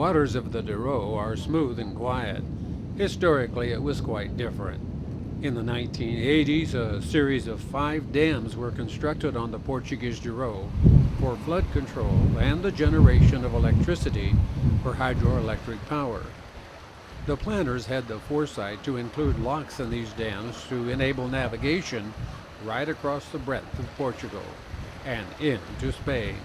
waters of the Douro are smooth and quiet. Historically, it was quite different. In the 1980s, a series of 5 dams were constructed on the Portuguese Douro for flood control and the generation of electricity for hydroelectric power. The planners had the foresight to include locks in these dams to enable navigation right across the breadth of Portugal and into Spain.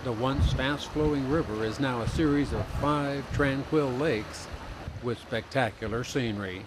The once fast-flowing river is now a series of 5 tranquil lakes with spectacular scenery.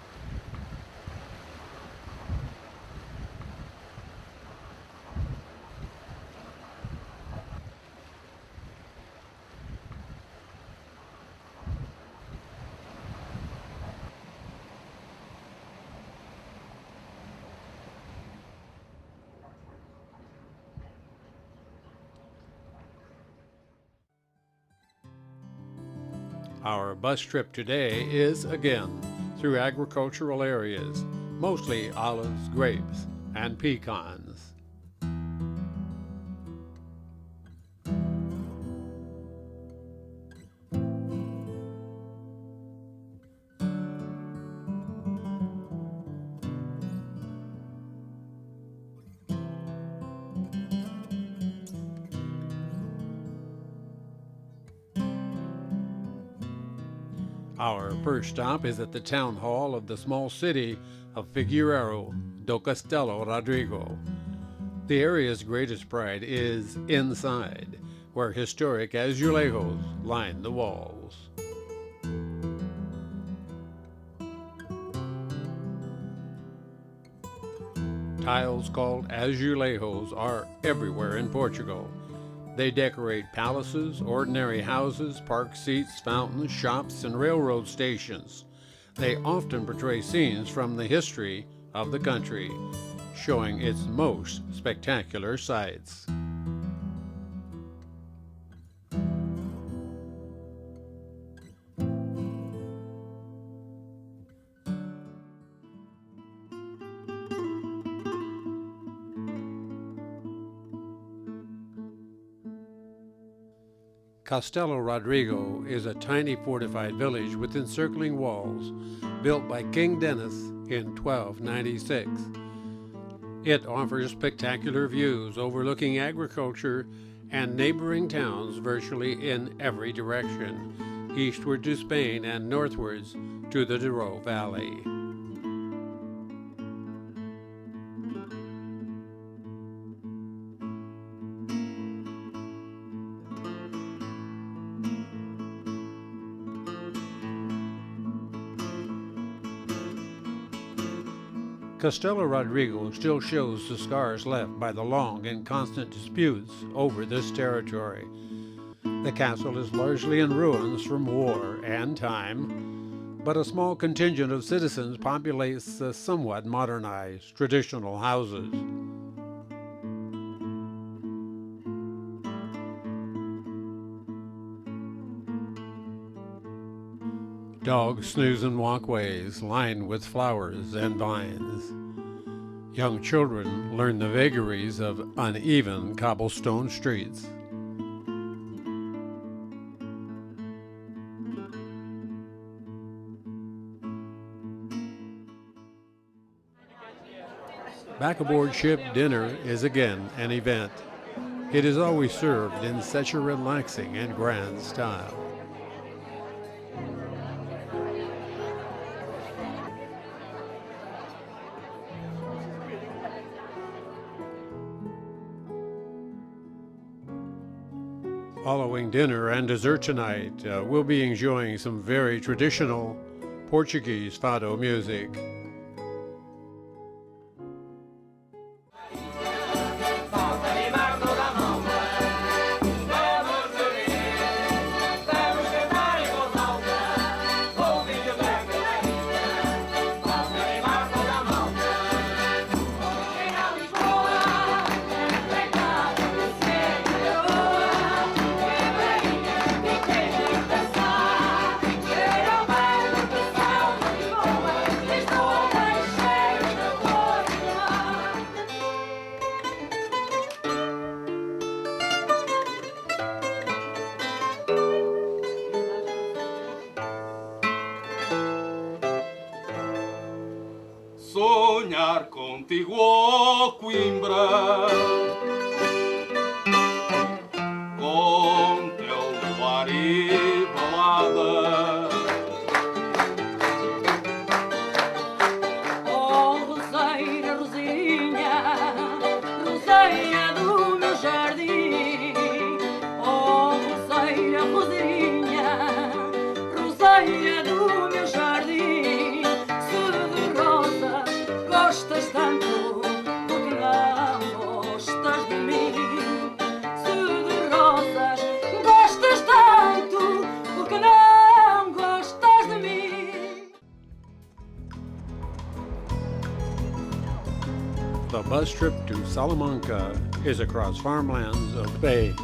Our bus trip today is, again, through agricultural areas, mostly olives, grapes, and pecans. Our first stop is at the town hall of the small city of Figueira de Castelo Rodrigo. The area's greatest pride is inside, where historic azulejos line the walls. Tiles called azulejos are everywhere in Portugal. They decorate palaces, ordinary houses, park seats, fountains, shops, and railroad stations. They often portray scenes from the history of the country, showing its most spectacular sights. Castello Rodrigo is a tiny fortified village with encircling walls built by King Dennis in 1296. It offers spectacular views overlooking agriculture and neighboring towns virtually in every direction, eastward to Spain and northwards to the Douro Valley. Castello Rodrigo still shows the scars left by the long and constant disputes over this territory. The castle is largely in ruins from war and time, but a small contingent of citizens populates the somewhat modernized traditional houses. Dogs snooze in walkways lined with flowers and vines. Young children learn the vagaries of uneven cobblestone streets. Back aboard ship, dinner is again an event. It is always served in such a relaxing and grand style. Following dinner and dessert tonight, we'll be enjoying some very traditional Portuguese Fado music. Esto sonhar contigo, oh Coimbra, com teu luar e balada. Oh, roseira, rosinha, roseira do meu jardim. Oh, roseira, rosinha, roseira do meu jardim. Se de rosa gostas tanto, porque não gostas de mim? Se de rosas gostas tanto, porque não gostas de mim? The bus trip to Salamanca is across farmlands of Spain.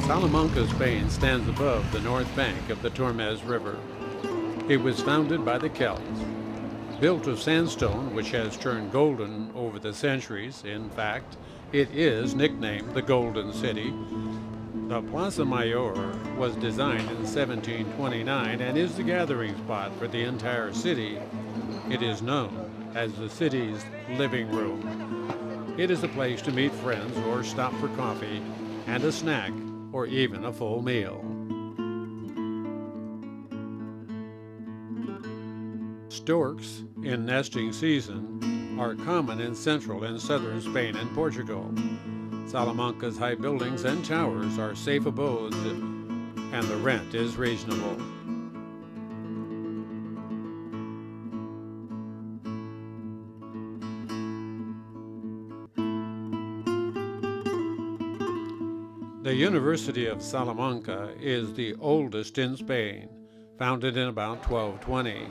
Salamanca, Spain stands above the north bank of the Tormes River. It was founded by the Celts. Built of sandstone, which has turned golden over the centuries. In fact, it is nicknamed the Golden City. The Plaza Mayor was designed in 1729 and is the gathering spot for the entire city. It is known as the city's living room. It is a place to meet friends or stop for coffee and a snack or even a full meal. Storks in nesting season are common in central and southern Spain and Portugal. Salamanca's high buildings and towers are safe abodes, and the rent is reasonable. The University of Salamanca is the oldest in Spain, founded in about 1220.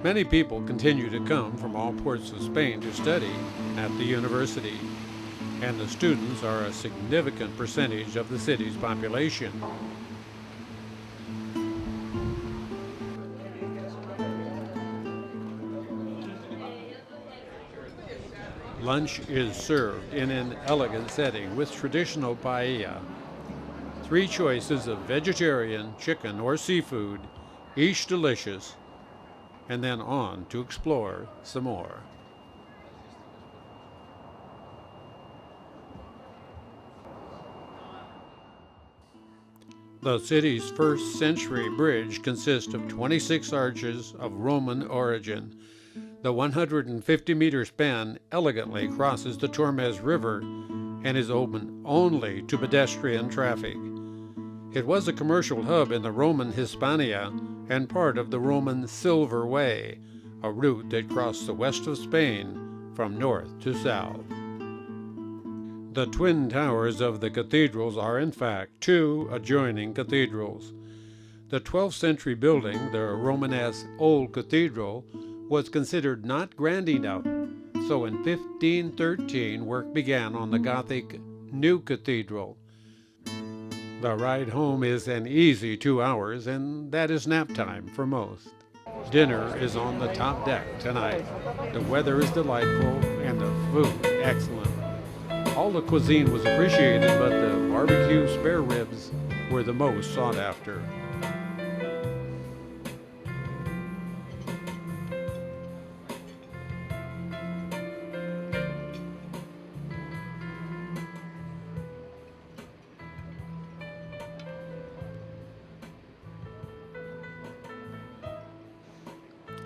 Many people continue to come from all parts of Spain to study at the university, and the students are a significant percentage of the city's population. Lunch is served in an elegant setting with traditional paella. 3 choices of vegetarian, chicken, or seafood, each delicious, and then on to explore some more. The city's first-century bridge consists of 26 arches of Roman origin. The 150-meter span elegantly crosses the Tormes River and is open only to pedestrian traffic. It was a commercial hub in the Roman Hispania and part of the Roman Silver Way, a route that crossed the west of Spain from north to south. The twin towers of the cathedrals are in fact 2 adjoining cathedrals. The 12th century building, the Romanesque Old Cathedral, was considered not grand enough, so in 1513 work began on the Gothic New Cathedral. The ride home is an easy 2 hours, and that is nap time for most. Dinner is on the top deck tonight. The weather is delightful and the food excellent. All the cuisine was appreciated, but the barbecue spare ribs were the most sought after.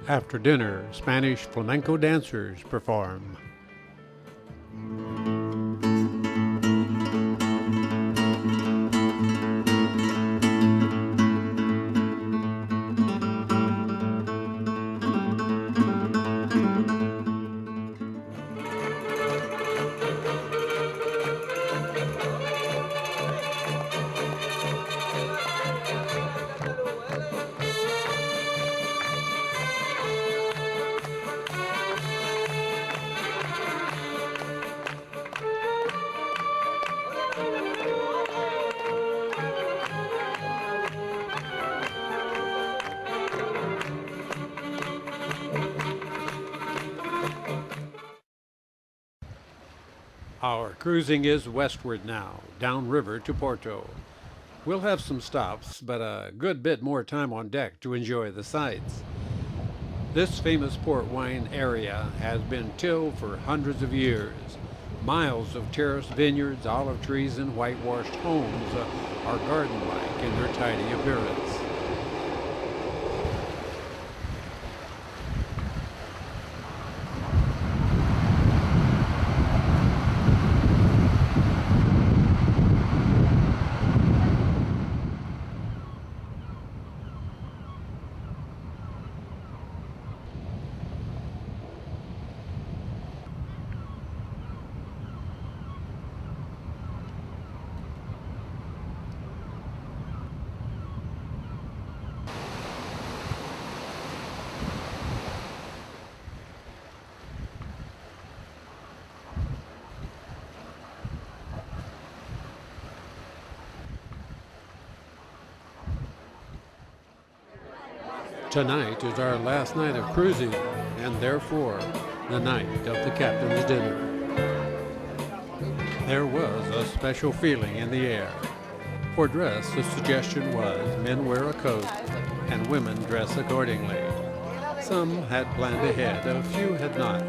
After dinner, Spanish flamenco dancers perform. Our cruising is westward now, downriver to Porto. We'll have some stops, but a good bit more time on deck to enjoy the sights. This famous port wine area has been tilled for hundreds of years. Miles of terraced vineyards, olive trees, and whitewashed homes are garden-like in their tidy appearance. Tonight is our last night of cruising, and therefore the night of the captain's dinner. There was a special feeling in the air. For dress, the suggestion was men wear a coat and women dress accordingly. Some had planned ahead, a few had not.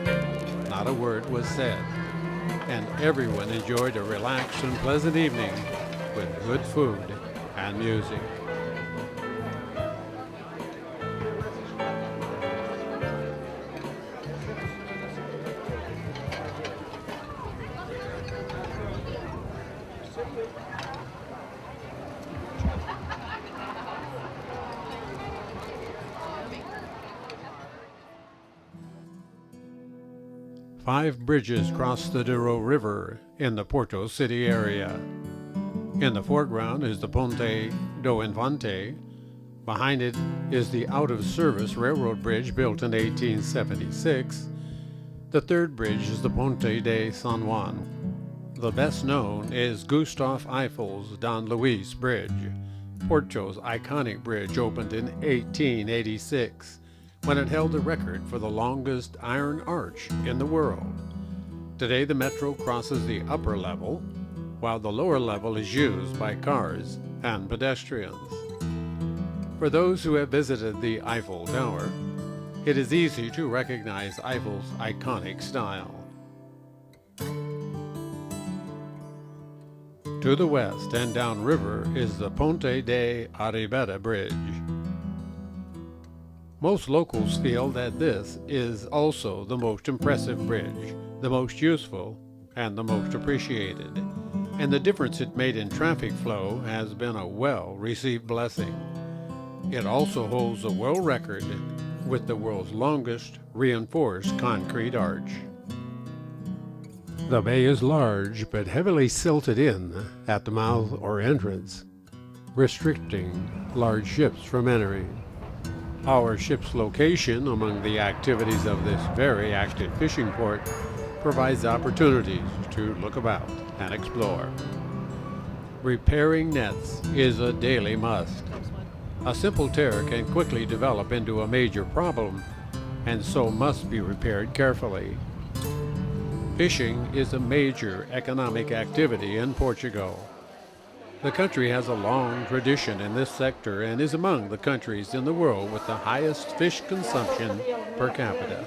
Not a word was said, and everyone enjoyed a relaxed and pleasant evening with good food and music. Five bridges cross the Douro River in the Porto city area. In the foreground is the Ponte do Infante. Behind it is the out-of-service railroad bridge built in 1876. The third bridge is the Ponte de San Juan. The best known is Gustave Eiffel's Don Luis Bridge. Porto's iconic bridge opened in 1886. When it held the record for the longest iron arch in the world. Today the metro crosses the upper level, while the lower level is used by cars and pedestrians. For those who have visited the Eiffel Tower, it is easy to recognize Eiffel's iconic style. To the west and downriver is the Ponte de AmaVida Bridge. Most locals feel that this is also the most impressive bridge, the most useful, and the most appreciated. And the difference it made in traffic flow has been a well-received blessing. It also holds a world record with the world's longest reinforced concrete arch. The bay is large but heavily silted in at the mouth or entrance, restricting large ships from entering. Our ship's location among the activities of this very active fishing port provides opportunities to look about and explore. Repairing nets is a daily must. A simple tear can quickly develop into a major problem, and so must be repaired carefully. Fishing is a major economic activity in Portugal. The country has a long tradition in this sector and is among the countries in the world with the highest fish consumption per capita.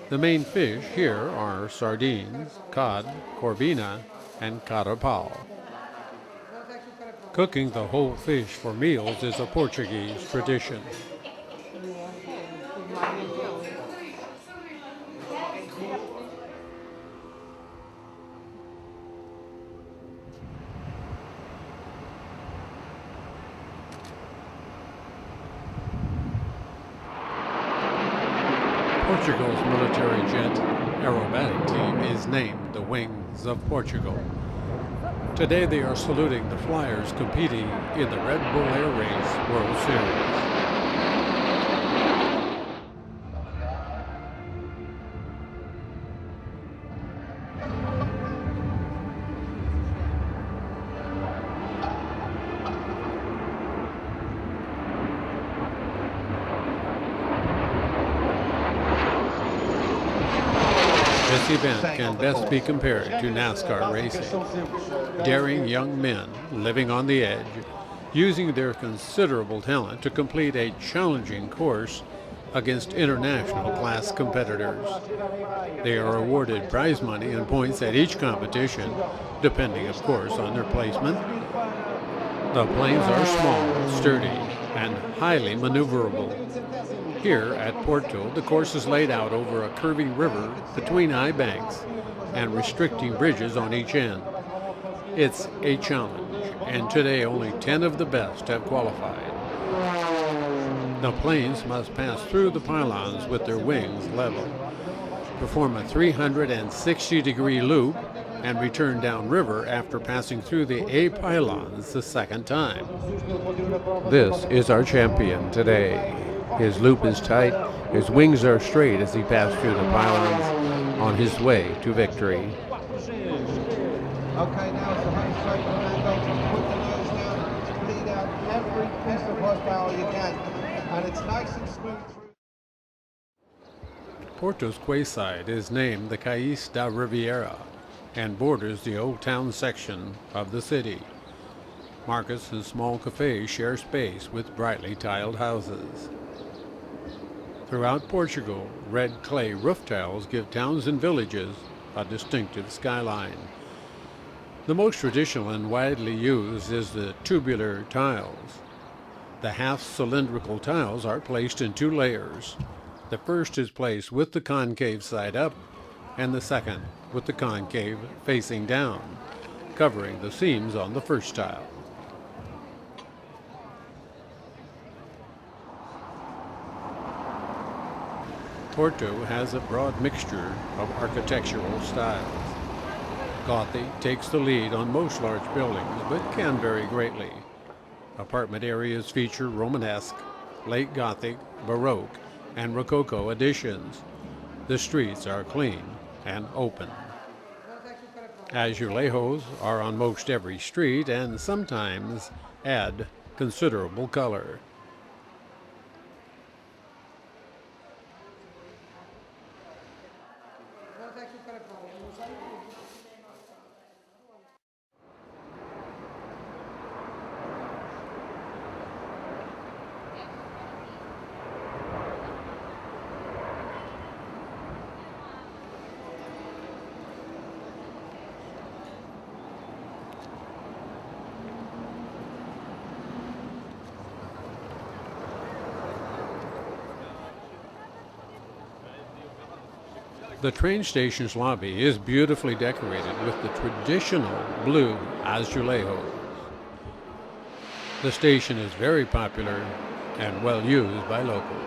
The main fish here are sardines, cod, corvina, and carapau. Cooking the whole fish for meals is a Portuguese tradition. Portugal's military jet aerobatic team is named the Wings of Portugal. Today they are saluting the flyers competing in the Red Bull Air Race World Series. This event can best be compared to NASCAR racing. Daring young men living on the edge, using their considerable talent to complete a challenging course against international class competitors. They are awarded prize money and points at each competition, depending, of course, on their placement. The planes are small, sturdy, and highly maneuverable. Here at Porto, the course is laid out over a curving river between high banks and restricting bridges on each end. It's a challenge, and today only 10 of the best have qualified. The planes must pass through the pylons with their wings level, perform a 360-degree loop, and return downriver after passing through the A pylons the second time. This is our champion today. His loop is tight, his wings are straight as he passed through the pylons on his way to victory. Okay, now it's the home straight commando. Put the nose down, bleed out every piece of horsepower you can. And it's nice and smooth through. Porto's quayside is named the Cais da Riviera and borders the old town section of the city. Markets and small cafes share space with brightly tiled houses. Throughout Portugal, red clay roof tiles give towns and villages a distinctive skyline. The most traditional and widely used is the tubular tiles. The half-cylindrical tiles are placed in two layers. The first is placed with the concave side up, and the second with the concave facing down, covering the seams on the first tile. Porto has a broad mixture of architectural styles. Gothic takes the lead on most large buildings, but can vary greatly. Apartment areas feature Romanesque, late Gothic, Baroque, and Rococo additions. The streets are clean and open. Azulejos are on most every street and sometimes add considerable color. The train station's lobby is beautifully decorated with the traditional blue azulejos. The station is very popular and well used by locals.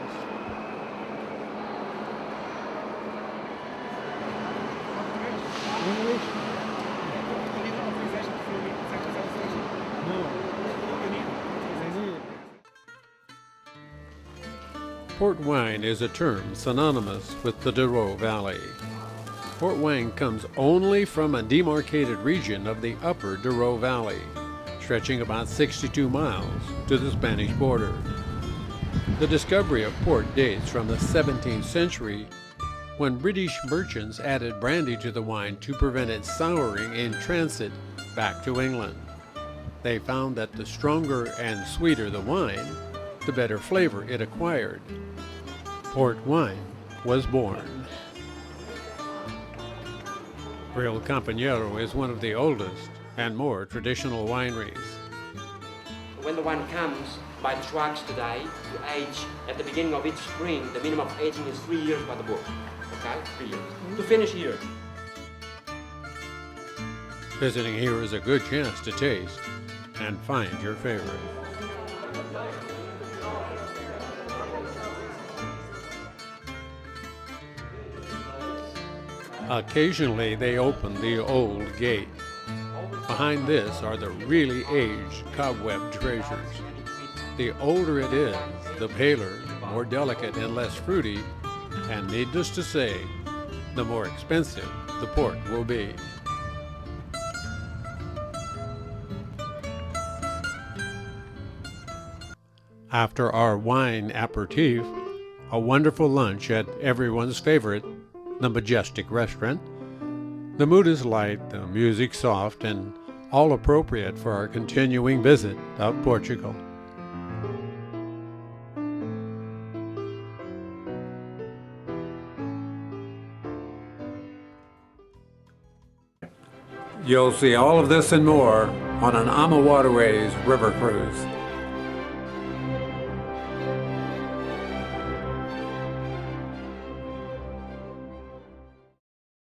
Port wine is a term synonymous with the Douro Valley. Port wine comes only from a demarcated region of the upper Douro Valley, stretching about 62 miles to the Spanish border. The discovery of port dates from the 17th century, when British merchants added brandy to the wine to prevent it souring in transit back to England. They found that the stronger and sweeter the wine, the better flavor it acquired. Port wine was born. Real Campanero is one of the oldest and more traditional wineries. When the wine comes by the trucks today to age at the beginning of each spring, the minimum of aging is 3 years by the book. Okay, 3 years. To finish here. Visiting here is a good chance to taste and find your favorite. Occasionally they open the old gate. Behind this are the really aged cobweb treasures. The older it is, the paler, more delicate and less fruity, and needless to say, the more expensive the port will be. After our wine aperitif, a wonderful lunch at everyone's favorite, the Majestic Restaurant. The mood is light, the music soft, and all appropriate for our continuing visit of Portugal. You'll see all of this and more on an AmaWaterways river cruise.